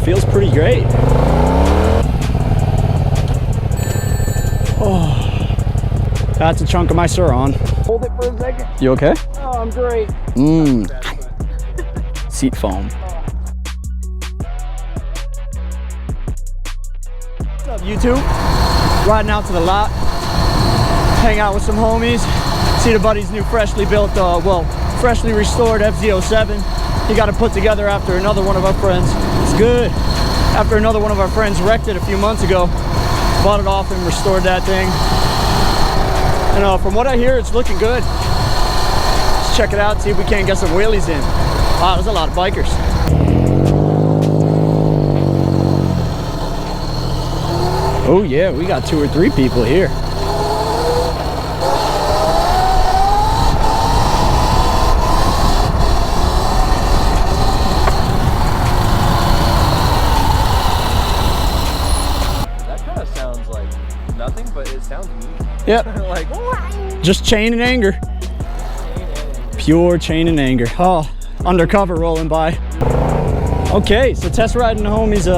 feels pretty great. Oh, that's a chunk of my Surron. Hold it for a second. You okay? Oh, I'm great. Seat foam. What's up, YouTube? Riding out to the lot, hang out with some homies, see the buddy's new freshly built, freshly restored FZ07. He got it put together after another one of our friends. It's good. After another one of our friends wrecked it a few months ago, bought it off and restored that thing. And from what I hear, it's looking good. Let's check it out, see if we can't get some wheelies in. Wow, there's a lot of bikers. Oh yeah, we got 2 or 3 people here. That kind of sounds like nothing, but it sounds mean. Yep. Like, just chain and anger. Pure chain and anger. Oh, undercover rolling by. Okay, so test riding the homies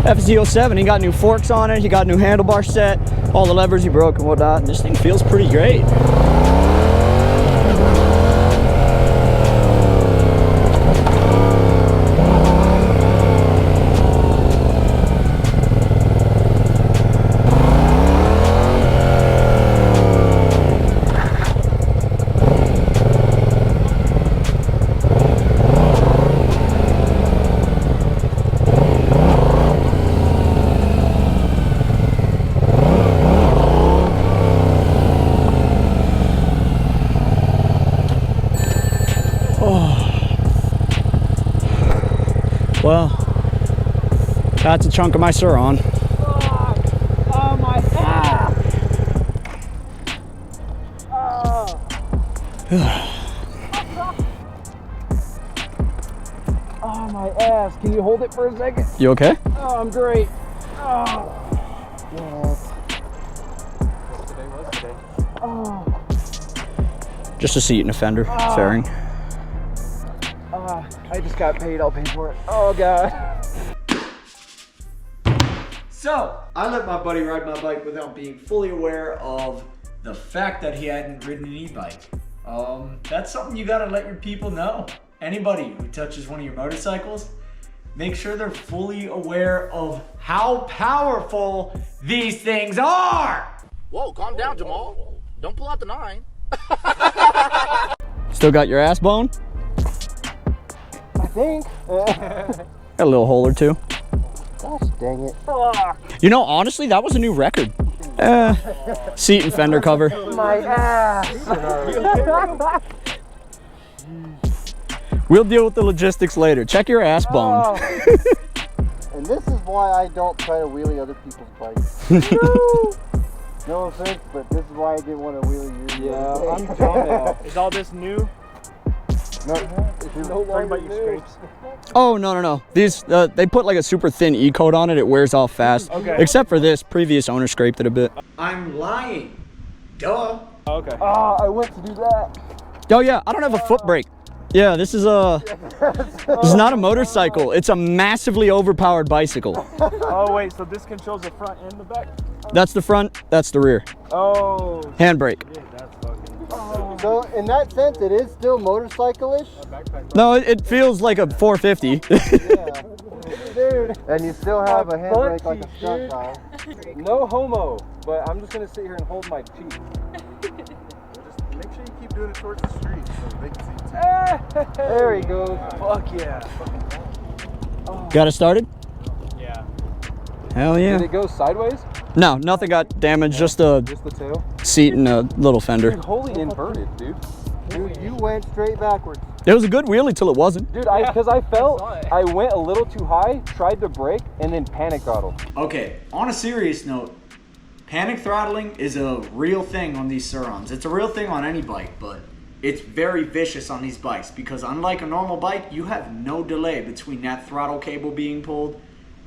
FZ07. He got new forks on it, he got new handlebar set, all the levers he broke and whatnot, and this thing feels pretty great. Well, that's a chunk of my Surron. oh my ass! Oh my ass! Can you hold it for a second? You okay? Oh, I'm great. Oh. Yes. What's today? Oh. Just a seat and a fender fairing. I just got paid, I'll pay for it. Oh God. So, I let my buddy ride my bike without being fully aware of the fact that he hadn't ridden an e-bike. That's something you gotta let your people know. Anybody who touches one of your motorcycles, make sure they're fully aware of how powerful these things are. Whoa, calm down, Jamal. Don't pull out the 9. Still got your ass bone? I think. Got a little hole or two. Gosh dang it. You know, honestly, that was a new record. Seat and fender cover. My ass. We'll deal with the logistics later. Check your ass bone. And this is why I don't try to wheelie other people's bikes. No offense, but this is why I didn't want to wheelie you. Yeah, I'm done now. Is all this new? No, it's no longer new. Oh, no. These, they put like a super thin E-coat on it. It wears off fast. Okay. Except for this, previous owner scraped it a bit. I'm lying. Duh. Okay. Ah, I went to do that. Oh yeah, I don't have a foot brake. Yeah, this is not a motorcycle. It's a massively overpowered bicycle. Oh wait, so this controls the front and the back? That's the front, that's the rear. Oh. Handbrake. Yeah, that's fucking. So in that sense, it is still motorcycle-ish. No, it feels like a 450. Yeah. Dude. And you still have a handbrake like a stunt guy. No homo, but I'm just gonna sit here and hold my cheek. Just make sure you keep doing it towards the street so they can see too. There he goes. Fuck yeah. Got it started? Yeah. Hell yeah. Did it go sideways? No, nothing got damaged, just a Just the tail? seat and a little fender. Dude, wholly inverted, dude. Dude, you went straight backwards. It was a good wheelie till it wasn't. Dude, because I felt I went a little too high, tried to brake, and then panic throttled. Okay, on a serious note, panic throttling is a real thing on these Surrons. It's a real thing on any bike, but it's very vicious on these bikes because unlike a normal bike, you have no delay between that throttle cable being pulled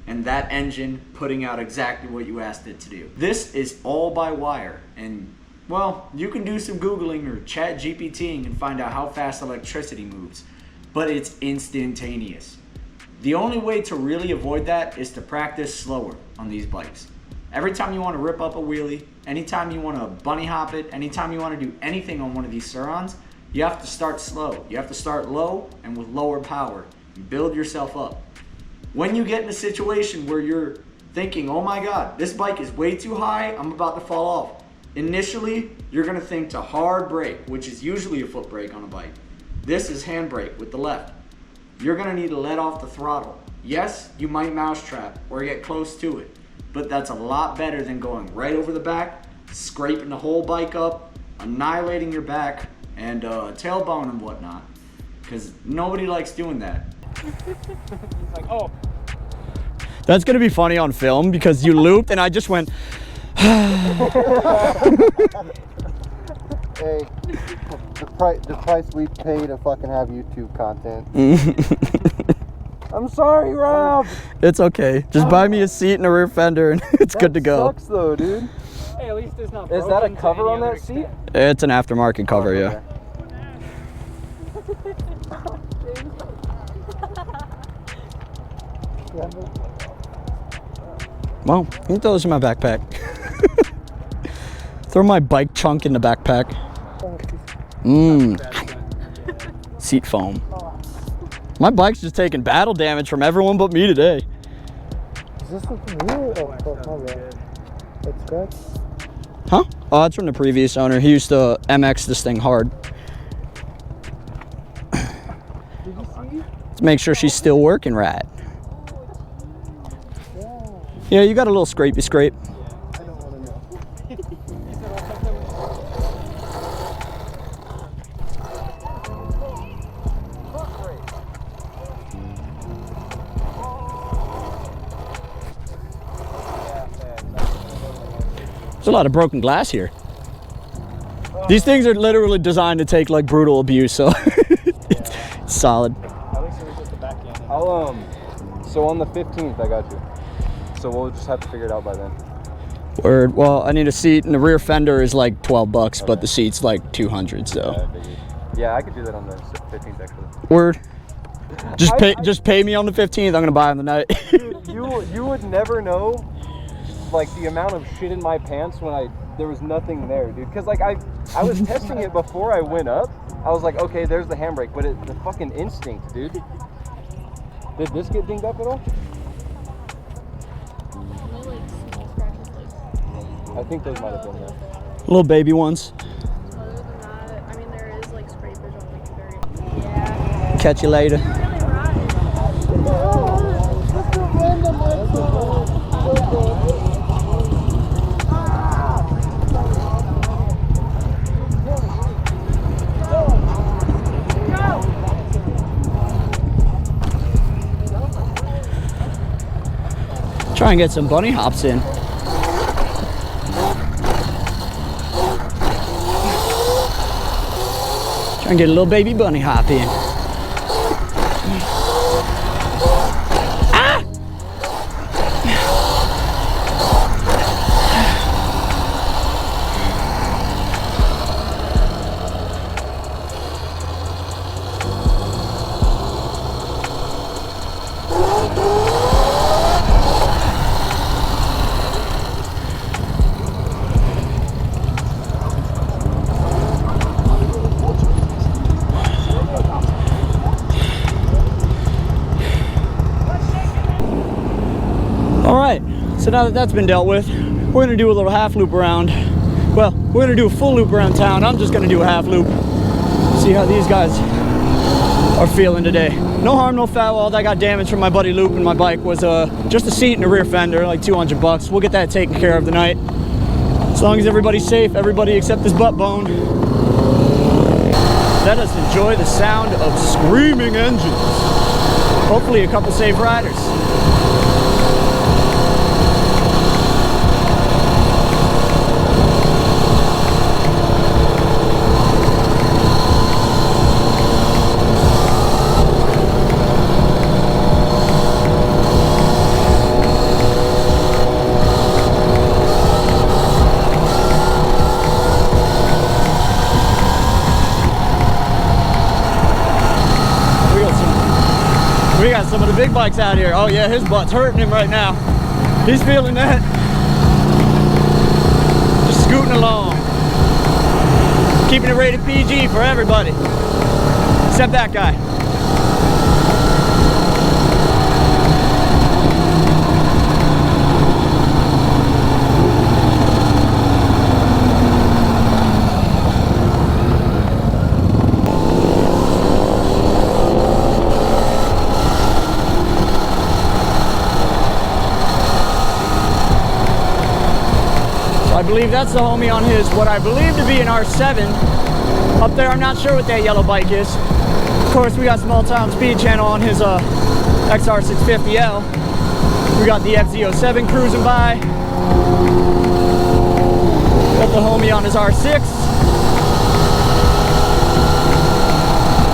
and that engine putting out exactly what you asked it to do. This is all by wire, and well, you can do some Googling or chat GPTing and find out how fast electricity moves, but it's instantaneous. The only way to really avoid that is to practice slower on these bikes. Every time you want to rip up a wheelie, anytime you want to bunny hop it, anytime you want to do anything on one of these Surrons, you have to start slow. You have to start low and with lower power. And build yourself up. When you get in a situation where you're thinking, oh my God, this bike is way too high, I'm about to fall off. Initially, you're gonna think to hard brake, which is usually a foot brake on a bike. This is hand brake with the left. You're gonna need to let off the throttle. Yes, you might mousetrap or get close to it, but that's a lot better than going right over the back, scraping the whole bike up, annihilating your back, and tailbone and whatnot, because nobody likes doing that. He's like, oh. That's gonna be funny on film because you looped and I just went. Hey, the price we pay to fucking have YouTube content. I'm sorry, Rob. It's okay. Just buy me a seat and a rear fender and it's good to go. Sucks though, dude. Hey, at least it's not. Is that a cover on that seat? It's an aftermarket cover, yeah. Well, you can throw this in my backpack. Throw my bike chunk in the backpack. Seat foam. My bike's just taking battle damage from everyone but me today. Is this one from you? Oh, my bad. It's good. Huh? Oh, that's from the previous owner. He used to MX this thing hard. Let's make sure she's still working right. Yeah, you got a little scrapey scrape. I don't want to know. There's a lot of broken glass here. These things are literally designed to take like brutal abuse, so it's solid. So on the 15th, I got you. So we'll just have to figure it out by then. Word. Well, I need a seat, and the rear fender is like $12, but the seat's like 200. So. Yeah, I could do that on the 15th actually. Word. Just pay me on the 15th. I'm gonna buy on the night. Dude, you would never know, like the amount of shit in my pants when there was nothing there, dude. Cause like I was testing it before I went up. I was like, okay, there's the handbrake, but the fucking instinct, dude. Did this get dinged up at all? I think those might have been there. Little baby ones. Other than that, I mean, there is like scrapage on like the very. Yeah. Catch you later. Try and get some bunny hops in. Try and get a little baby bunny hop in. Ah! So now that that's been dealt with, we're gonna do a little half loop around. Well, we're gonna do a full loop around town. I'm just gonna do a half loop. See how these guys are feeling today. No harm, no foul. All that got damaged from my buddy looping my bike was just a seat and a rear fender, like $200. We'll get that taken care of tonight. As long as everybody's safe, everybody except this butt bone. Let us enjoy the sound of screaming engines. Hopefully a couple safe riders. We We got some of the big bikes out here. Oh yeah, his butt's hurting him right now. He's feeling that. Just scooting along. Keeping it rated PG for everybody. Except that guy. I believe that's the homie on his, what I believe to be an R7. Up there, I'm not sure what that yellow bike is. Of course, we got Small Town Speed Channel on his XR650L. We got the FZ07 cruising by. Got the homie on his R6.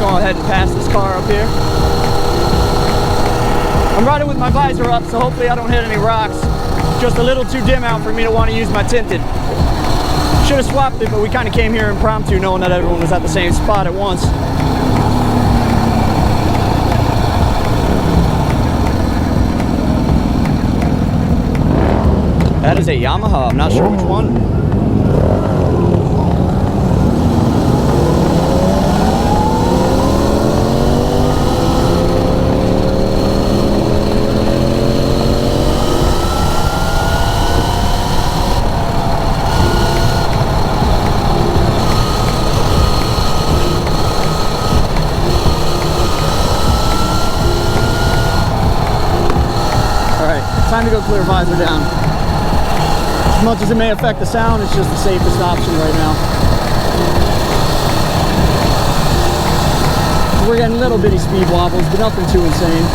Go ahead and pass this car up here. I'm riding with my visor up, so hopefully I don't hit any rocks. Just a little too dim out for me to want to use my tinted. Should have swapped it, but we kind of came here impromptu knowing that everyone was at the same spot at once. That is a Yamaha, I'm not sure which one. Time to go clear visor down. As much as it may affect the sound, it's just the safest option right now. We're getting little bitty speed wobbles, but nothing too insane.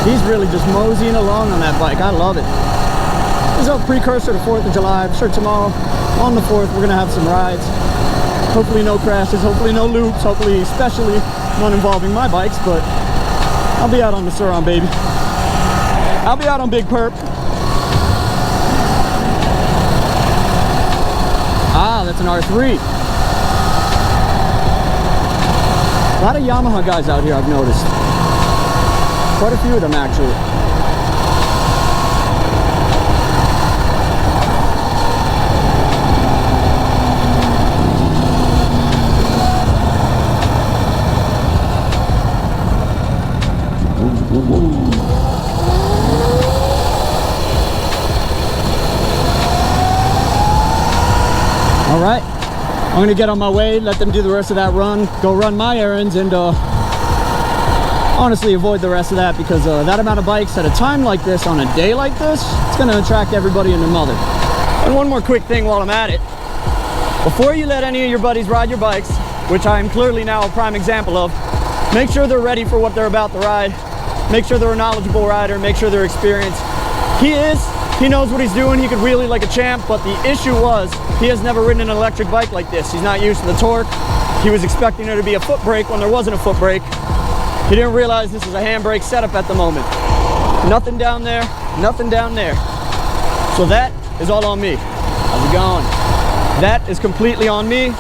He's really just moseying along on that bike. I love it. This is a precursor to 4th of July. I'm sure tomorrow, on the 4th, we're going to have some rides. Hopefully no crashes, hopefully no loops, hopefully especially none involving my bikes, but I'll be out on the Surron, baby. I'll be out on Big Perp. Ah, that's an R3. A lot of Yamaha guys out here, I've noticed. Quite a few of them, actually. All right, I'm gonna get on my way, let them do the rest of that run, go run my errands, and honestly avoid the rest of that, because that amount of bikes at a time like this, on a day like this, it's going to attract everybody and their mother. And one more quick thing while I'm at it. Before you let any of your buddies ride your bikes, which I am clearly now a prime example of, make sure they're ready for what they're about to ride. Make sure they're a knowledgeable rider. Make sure they're experienced. He knows what he's doing. He could wheelie like a champ, but the issue was he has never ridden an electric bike like this. He's not used to the torque. He was expecting there to be a foot brake when there wasn't a foot brake. He didn't realize this is a handbrake setup at the moment. Nothing down there, nothing down there. So that is all on me. How's it going? That is completely on me.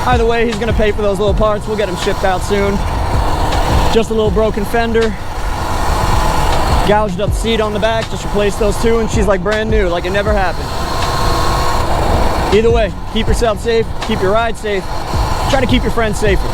Either way, he's gonna pay for those little parts. We'll get them shipped out soon. Just a little broken fender. Gouged up the seat on the back, just replaced those two, and she's like brand new, like it never happened. Either way, keep yourself safe, keep your ride safe, try to keep your friends safer.